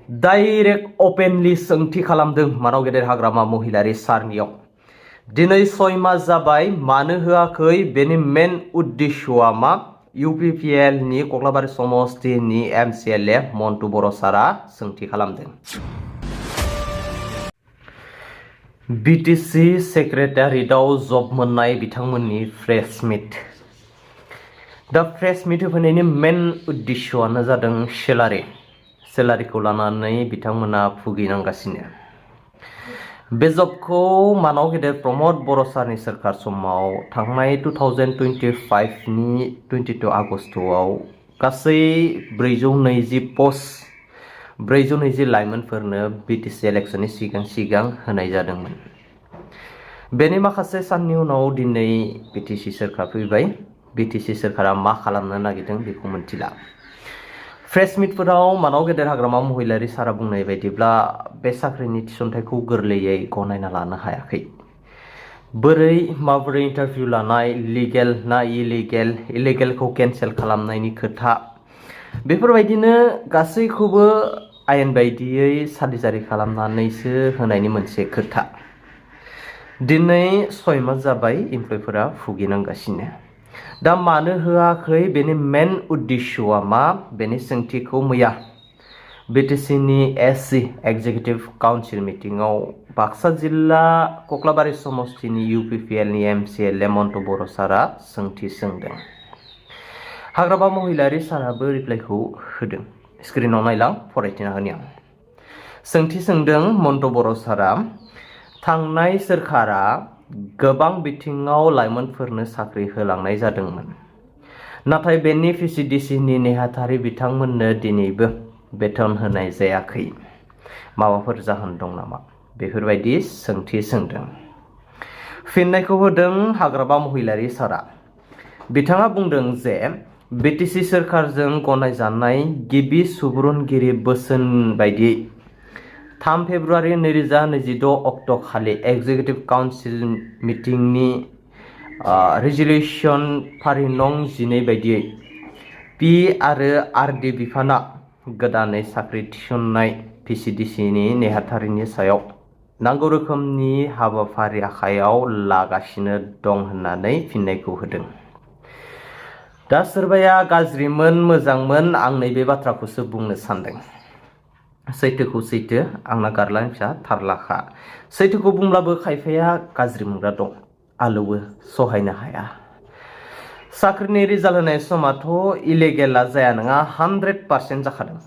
Direct ओपेनलि सोंथि खालामदों मानाव गेदेर हाग्रामा महिलारि सारनियाव। दिनै 6 मास जाबाय, मानो होआखै बेनि मेन उद्देश्यआ मा? UPPL नि कक्लाबारि समस्तिनि MCLA मन्टु बर' सारा सोंथि खालामदों। BTC सेक्रेटारियेटआव जब मोननाय बिथांमोननि प्रेस मिट। दा प्रेस मिट होफैनायनि मेन उद्देश्यआनो जादों सेलारिखौ लानानै बिथांमोना भुगिनांगासिनो। बे जबखौ मानाव गेदेर प्रमद बर' सारनि सोरखार समाव थांनाय 2025 नि 22 आगस्टआव गासै 420 पस्ट 420 लाइमोनफोरनो BTC इलेक्शननि सिगां होनाय जादोंमोन। बेनि माखासे साननि उनाव दिनै BTC सोरखार फैबाय। BTC सोरखारा मा खालामनो नागिरदों बेखौ मिथिला। प्रेस मिटफोराव मानाव गेदेर हाग्रामा महिलारि सारा बुंनाय बायदिब्ला बे साख्रिनि थिसनथाइखौ गोरलैयै गनायना लानो हायाखै। माबोरै इन्टारभिउ लानाय, लिगेल ना इलिगेलखौ केन्सेल खालामनायनि खोथा, बेफोरबायदिनो गासैखौबो आयेन बायदियै सारिजारि खालामनानैसो होनायनि मोनसे खोथा। दिनै 6 मास जाबाय इमप्लयफोरा भुगिनांगासिनो। दा मानो होआखै बेनि मेन उद्देश्यआ मा? बेनि सोंथिखौ मैया BTC नि SC एक्जिकिउटिभ काउन्सिल मिटिंआव बाक्सा जिल्ला कक्लाबारि समस्तिनि UPPL नि MCLA मन्टु बर' सारा सोंथि सोंदों। हाग्रामा महिलारि साराबो रिप्लाइखौ होदों। स्क्रिनाव नायलां, फरायथिना होनि आं। सोंथि सोंदों मन्टु बर' सारा, थांनाय सोरखारा गोबां बिथिङाव लाइमोनफोरनो साख्रि होलांनाय जादोंमोन, नाथाय बेनि PCDC नि नेहाथारि बिथांमोननो दिनैबो बेथन होनाय जायाखै। माबाफोर जाहोन दं नामा? बेफोरबायदि सोंथि सोंदों। फिननायखौ होदों हाग्रामा महिलारि सारा। बिथाङा बुंदों जे BTC सोरखारजों गनायजानाय गिबि सुबुरुनगिरि बोसोन बायदियै 3 फेब्रुआरि 2026 अक्ट' खालि एक्जिकिउटिभ काउन्सिल मिटिंनि रिजलिउसन फारि नं 12 बायदियै P आरो RD बिफाना गोदानै साख्रि थिसननाय PCDC नि नेहाथारिनि सायाव नांगौ रोखोमनि हाबाफारि आखायाव लागासिनो दं होननानै फिननायखौ होदों। दा सोरबाया गाज्रिमोन मोजांमोन, आं नैबे बाथ्राखौसो बुंनो सानदों। सैथोखौ सैथो, आंना गारलानि फिसा थारलाखा। सैथोखौ बुंब्लाबो खायफाया गाज्रि मोनग्रा दं, आलौवो, सहायनो हाया। साख्रिनि रिजाल्ट होनाय समाथ' इलिगेला जाया नङा 100% जाखादों।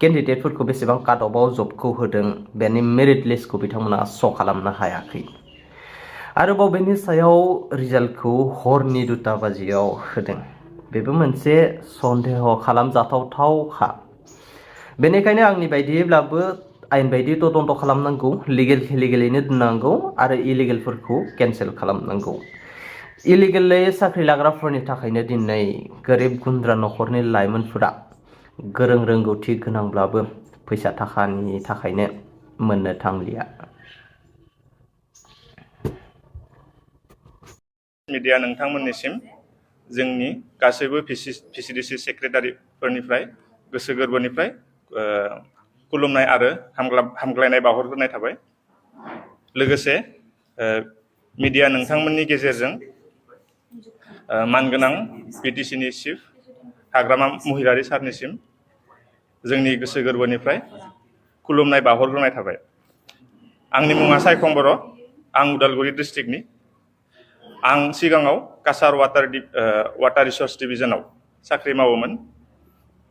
केन्डिडेटफोरखौ बेसेबां काट अफआव जबखौ होदों बेनि मेरिट लिस्टखौ बिथांमोना श' खालामनो हायाखै। आरोबाव बेनि सायाव रिजाल्टखौ हरनि 2टा बाजियाव होदों। बेबो मोनसे सन्देह खालामजाथावखा। बेनिखायनो आंनि बायदियैब्लाबो आयेन बायदि तदन्त खालामनांगौ, लिगेलैनो दोननांगौ आरो इलिगेलफोरखौ केन्सेल खालामनांगौ। इलिगेलै साख्रि लाग्राफोरनि थाखायनो दिनै गोरिब गुन्द्रा नखरनि लाइमोनफोरा गोरों रोंगौथि गोनांब्लाबो फैसा थाखानि थाखायनो मोननो थांलिया। मिडिया नोंथांमोननिसिम जोंनि गासैबो PCDC सेक्रेटारिफोरनिफ्राय गोसो गोरबोनिफ्राय खुलुमनाय आरो हामग्लायनाय बावहरग्रोनाय थाबाय। लोगोसे मिडिया नोंथांमोननि गेजेरजों मानगोनां BTC नि चिफ हाग्रामा महिलारि सारनिसिम जोंनि गोसो गोरबोनिफ्राय खुलुमनाय बावहरग्रोनाय थाबाय। आंनि मुङा सायखं बर', आं उदालगुरि डिस्ट्रिक्टनि। आं सिगाङाव काछार वाटार रिसर्स डिभिजनाव साख्रि मावोमोन।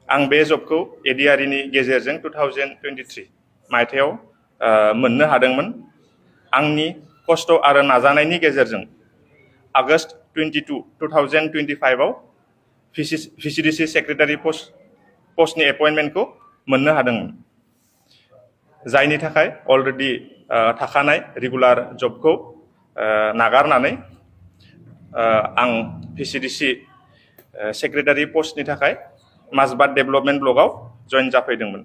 आं बे जबखौ ADRE नि गेजेरजों 2023 मायथाइयाव मोननो हादोंमोन। आंनि खस्थ' आरो नाजानायनि गेजेरजों आगस्ट 22, 2025 आव PCDC सेक्रेटारि पस्टनि एपइन्टमेन्टखौ मोननो हादोंमोन, जायनि थाखाय अलरेडि थाखानाय रेगुलार जबखौ नागारनानै आं PCDC सेक्रेटारि पस्टनि थाखाय माजबाद डेभेलपमेन्ट ब्लकआव जइन जाफैदोंमोन।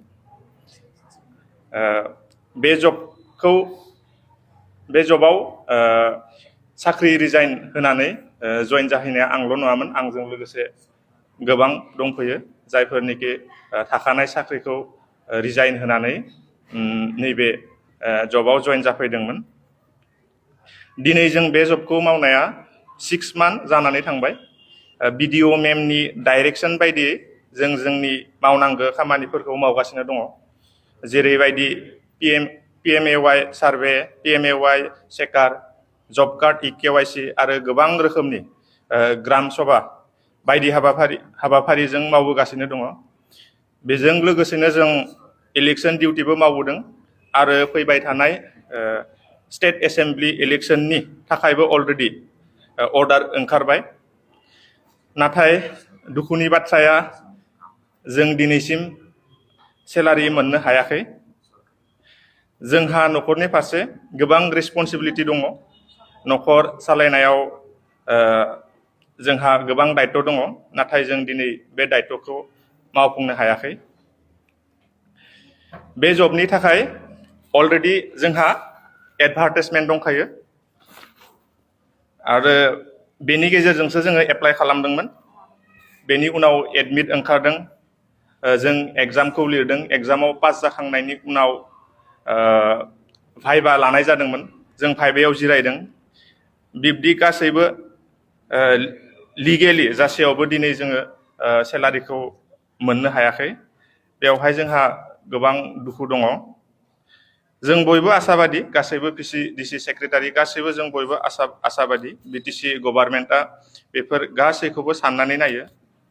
बे जबाव साख्रि रिजाइन होनानै जइन जाहैनाया आंल' नङामोन, आंजों लोगोसे गोबां दंफैयो जायफोरनिखि थाखानाय साख्रिखौ रिजाइन होनानै नैबे जबाव जइन जाफैदोंमोन दिनै जों बे जबखौ मावनाया 6 मान्थ जानानै थांबाय बिडिअ मेमनि डाइरेक्सन बायदियै जों जोंनि मावनांगौ खामानिफोरखौ मावगासिनो दङ जेरैबायदि PMAY सार्भे PMAY चेकार जब कार्ड EKYC आरो गोबां रोखोमनि ग्राम सभा बायदि हाबाफारिजों मावबोगासिनो दङ बेजों लोगोसेनो जों इलेक्शन डिउटिबो मावबोदों आरो फैबाय थानाय स्टेट एसेम्बलि इलेक्शननि थाखायबो अलरेडि अर्डार ओंखारबाय नाथाय दुखुनि बाथ्राया जों दिनैसिम सेलारि मोननो हायाखै जोंहा न'खरनि फारसे गोबां रेसपन्सिबिलिटि दङ न'खर सालायनायाव जोंहा गोबां दायित्व दङ नाथाय जों दिनै बे दायित्वखौ मावफुंनो हायाखै बे जबनि थाखाय अलरेडि जोंहा एडभार्टाइजमेन्ट दंखायो आरो बेनि गेजेरजोंसो जोङो एप्लाइ खालामदोंमोन बेनि उनाव एडमिट ओंखारदों जों एग्जामखौ लिरदों एग्जामाव पास जाखांनायनि उनाव भाइबा लानाय जादोंमोन जों भाइबायाव जिरायदों बिब्दि गासैबो लिगेलि जासेयावबो दिनै जोङो सेलारिखौ मोननो हायाखै बेवहाय जोंहा गोबां दुखु दङ जों बयबो आसाबादि गासैबो PCDC सेक्रेटारि गासैबो जों बयबो आसाबादि BTC गभर्नमेन्टआ बेफोर गासैखौबो साननानै नायो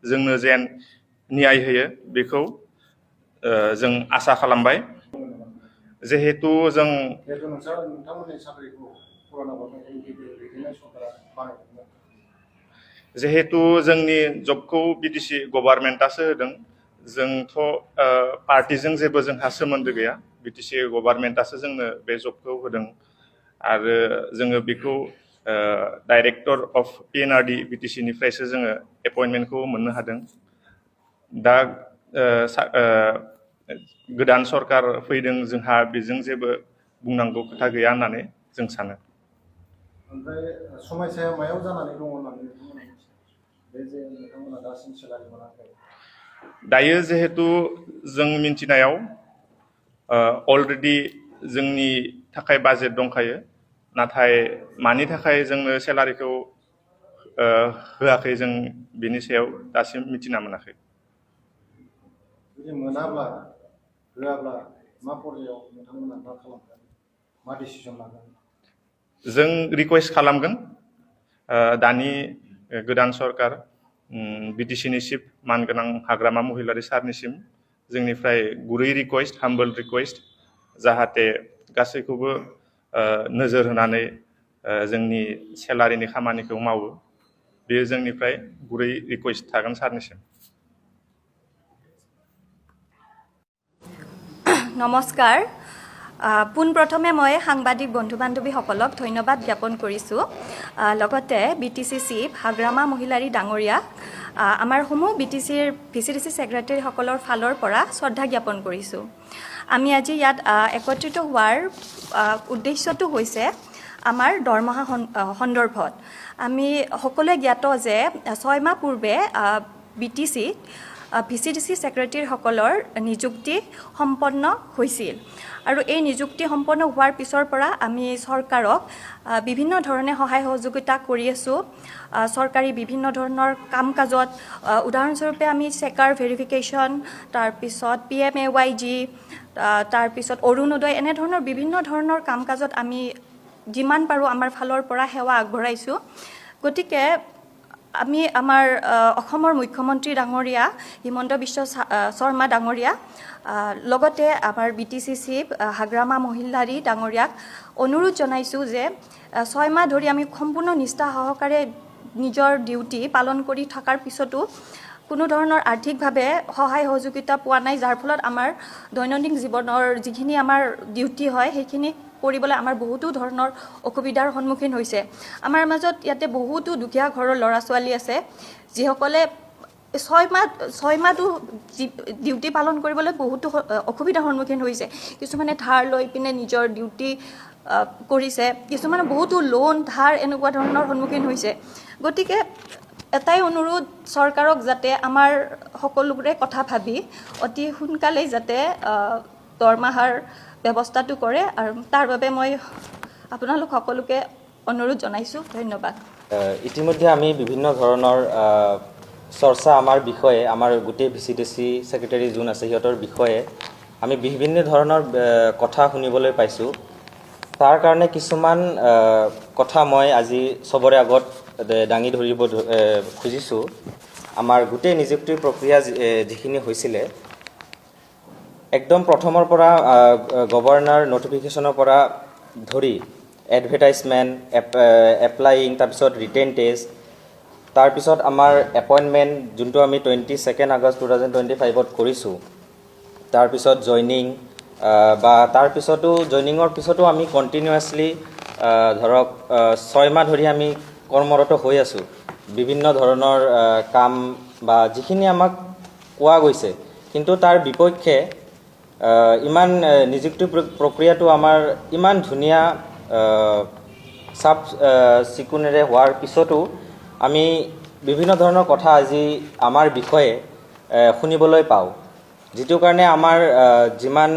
जोंनो जेन न्याय होयो बेखौ जों आसा खालामबाय जिहेतु जों जिहेतु जोंनि जबखौ BTC गभर्नमेन्टआसो होदों जोंथ' पार्टिजों जेबो जोंहा सोमोन्दो गैया BTC गभर्नमेन्टआसो जोंनो बे जबखौ होदों आरो जोङो बेखौ डाइरेक्टर अफ PNRD BTC निफ्रायसो जोङो एपइन्टमेन्टखौ मोननो हादों दा गोदान सरकार फैदों जोंहा बेजों जेबो बुंनांगौ खोथा गैया होननानै जों सानो ओमफ्राय समस्याया मायाव जानानै दङ होननानै बे जे नोंथांमोना दासिम सेलारि मोनाखै दायो जिहेतु जों मिन्थिनायाव अलरेडि जोंनि थाखाय बाजेट दंखायो नाथाय मानि थाखाय जोंनो सेलारिखौ होआखै जों बेनि सायाव दासिम मिथिना मोनाखै जुदि मोनाब्ला होआब्ला मा पर्यायाव नोंथांमोना मा खालामगोन मा डिसिजन लागोन जों रिकुवेस्ट खालामगोन दानि गोदान सरकार BTC नि चिफ मानगोनां हाग्रामा महिलारि सारनिसिम जोंनिफ्राय गुरै रिकुवेस्ट हाम्बल रिकुवेस्ट जाहाथे गासैखौबो नोजोर होनानै जोंनि सेलारिनि खामानिखौ मावो बेयो जोंनिफ्राय गुरै रिकुवेस्ट थागोन सारनिसिम नमस्कार পোনপ্ৰথমে মই সাংবাদিক বন্ধু বান্ধৱীসকলক ধন্যবাদ জ্ঞাপন কৰিছোঁ লগতে BTC চিফ হাগ্ৰামা মহিলাৰী ডাঙৰীয়া আমাৰ সমূহ BTCৰ PCDC সেক্ৰেটাৰীসকলৰ ফালৰ পৰা শ্ৰদ্ধা জ্ঞাপন কৰিছোঁ আমি আজি ইয়াত একত্ৰিত হোৱাৰ উদ্দেশ্যটো হৈছে আমাৰ দৰমহা সন্দৰ্ভত আমি সকলোৱে জ্ঞাত যে 6 মাহ পূৰ্বে BTC PCDC সেক্ৰেটাৰীসকলৰ নিযুক্তি সম্পন্ন হৈছিল আৰু এই নিযুক্তি সম্পন্ন হোৱাৰ পিছৰ পৰা আমি চৰকাৰক বিভিন্ন ধৰণে সহায় সহযোগিতা কৰি আছো চৰকাৰী বিভিন্ন ধৰণৰ কাম কাজত উদাহৰণস্বৰূপে আমি চেকাৰ ভেৰিফিকেশ্যন তাৰ পিছত PMAYG তাৰ পিছত অৰুণোদয় এনে ধৰণৰ বিভিন্ন ধৰণৰ কাম কাজত আমি যিমান পাৰো আমাৰ ফালৰ পৰা সেৱা আগবঢ়াইছো গতিকে আমি আমাৰ অসমৰ মুখ্যমন্ত্ৰী ডাঙৰীয়া হিমন্ত বিশ্ব শৰ্মা ডাঙৰীয়া লগতে আমাৰ BTC চিফ হাগ্ৰামা মহিলাৰী ডাঙৰীয়াক অনুৰোধ জনাইছো যে 6 মাহ ধৰি আমি সম্পূৰ্ণ নিষ্ঠা সহকাৰে নিজৰ ডিউটি পালন কৰি থকাৰ পিছতো কোনো ধৰণৰ আৰ্থিকভাৱে সহায় সহযোগিতা পোৱা নাই যাৰ ফলত আমাৰ দৈনন্দিন জীৱনৰ যিখিনি আমাৰ ডিউটি হয় সেইখিনি কৰিবলৈ আমাৰ বহুতো ধৰণৰ অসুবিধাৰ সন্মুখীন হৈছে আমাৰ মাজত ইয়াতে বহুতো দুখীয়া ঘৰৰ ল'ৰা ছোৱালী আছে যিসকলে 6 মাহটো ডিউটি পালন কৰিবলৈ বহুতো অসুবিধাৰ সন্মুখীন হৈছে কিছুমানে ধাৰ লৈ পিনে নিজৰ ডিউটি কৰিছে কিছুমানে বহুতো লোন ধাৰ এনেকুৱা ধৰণৰ সন্মুখীন হৈছে গতিকে এটাই অনুৰোধ চৰকাৰক যাতে আমাৰ সকলোৰে কথা ভাবি অতি সোনকালেই যাতে দৰমহাৰ ব্যৱস্থাটো কৰে আৰু তাৰ বাবে মই আপোনালোক সকলোকে অনুৰোধ জনাইছোঁ। ধন্যবাদ। ইতিমধ্যে আমি বিভিন্ন ধৰণৰ চৰ্চা আমাৰ বিষয়ে, আমাৰ গোটেই VCDC ছেক্ৰেটাৰী যোন আছে সিহঁতৰ বিষয়ে আমি বিভিন্ন ধৰণৰ কথা শুনিবলৈ পাইছোঁ। তাৰ কাৰণে কিছুমান কথা মই আজি চবৰে আগত দাঙি ধৰিব খুজিছোঁ। আমাৰ গোটেই নিযুক্তিৰ প্ৰক্ৰিয়া যিখিনি হৈছিলে, একদম প্ৰথমৰ পৰা গভৰ্ণৰ নটিফিকেশ্যনৰ পৰা ধৰি এডভাৰটাইজমেণ্ট, এপ্লাইং, তাৰপিছত ৰিটেন টেষ্ট, তাৰপিছত আমাৰ এপইণ্টমেণ্ট যোনটো আমি 22 আগষ্ট 2025 কৰিছোঁ, তাৰপিছত জইনিং বা তাৰপিছতো জইনিঙৰ পিছতো আমি কণ্টিনিউৱাছলি ধৰক 6 মাহ ধৰি আমি কৰ্মৰত হৈ আছোঁ। বিভিন্ন ধৰণৰ কাম বা যিখিনি আমাক কোৱা গৈছে, কিন্তু তাৰ বিপক্ষে ইমান নিযুক্তি প্ৰক্ৰিয়াটো আমাৰ ইমান ধুনীয়া চাফ চিকুণেৰে হোৱাৰ পিছতো আমি বিভিন্ন ধৰণৰ কথা আজি আমাৰ বিষয়ে শুনিবলৈ পাওঁ, যিটো কাৰণে আমাৰ যিমান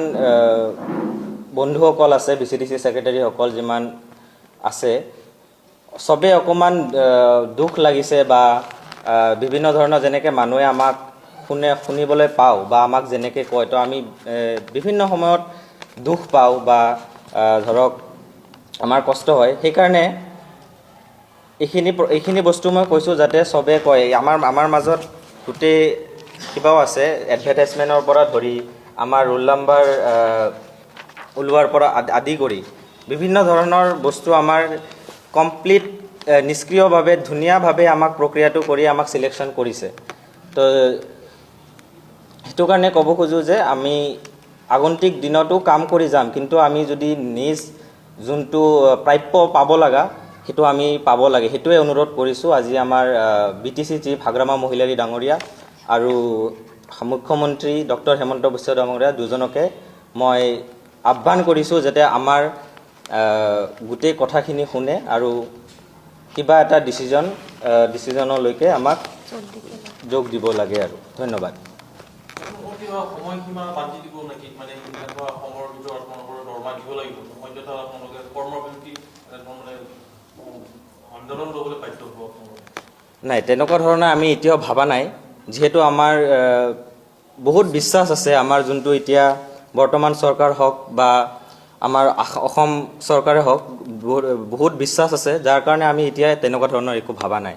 বন্ধুসকল আছে, VCDC ছেক্ৰেটাৰীসকল যিমান আছে, চবেই অকণমান দুখ লাগিছে বা বিভিন্ন ধৰণৰ যেনেকৈ মানুহে আমাক শুনিবলৈ পাওঁ বা আমাক যেনেকৈ কয়, তো আমি বিভিন্ন সময়ত দুখ পাওঁ বা ধৰক আমাৰ কষ্ট হয়। সেইকাৰণে এইখিনি বস্তু মই কৈছোঁ যাতে চবে কয়। আমাৰ মাজত গোটেই কিবাও আছে, এডভাৰটাইজমেণ্টৰ পৰা ধৰি আমাৰ ৰোল নাম্বাৰ ওলোৱাৰ পৰা আদি কৰি বিভিন্ন ধৰণৰ বস্তু আমাৰ কমপ্লিট নিষ্ক্ৰিয়ভাৱে ধুনীয়াভাৱে আমাক প্ৰক্ৰিয়াটো কৰি আমাক চিলেকশ্যন কৰিছে। তো সেইটো কাৰণে ক'ব খোজোঁ যে আমি আগন্তুক দিনতো কাম কৰি যাম, কিন্তু আমি যদি নিজ যোনটো প্ৰাপ্য পাব লগা সেইটো আমি পাব লাগে, সেইটোৱে অনুৰোধ কৰিছোঁ। আজি আমাৰ BTC চিফ হাগ্ৰামা মহিলাৰী ডাঙৰীয়া আৰু মুখ্যমন্ত্ৰী ডক্টৰ হেমন্ত বিশ্ব ডাঙৰীয়া দুজনকে মই আহ্বান কৰিছোঁ যাতে আমাৰ গোটেই কথাখিনি শুনে আৰু কিবা এটা ডিচিজনলৈকে আমাক যোগ দিব লাগে আৰু। ধন্যবাদ। সময়সীমা বান্ধি দিব নেকি, মানে এনেকুৱা সময়ৰ ভিতৰত আপোনালোকৰ দৰমহা দিব লাগিব, অন্যথা আপোনালোকে কৰ্মবিৰতি মানে আন্দোলন ল'বলৈ বাধ্য হ'ব? নাই, তেনেকুৱা ধৰণৰ আমি এতিয়াও ভবা নাই, যিহেতু আমাৰ বহুত বিশ্বাস আছে আমাৰ যোনটো এতিয়া বৰ্তমান চৰকাৰ হওক বা আমাৰ অসম চৰকাৰে হওক, বহুত বিশ্বাস আছে, যাৰ কাৰণে আমি এতিয়া তেনেকুৱা ধৰণৰ একো ভবা নাই।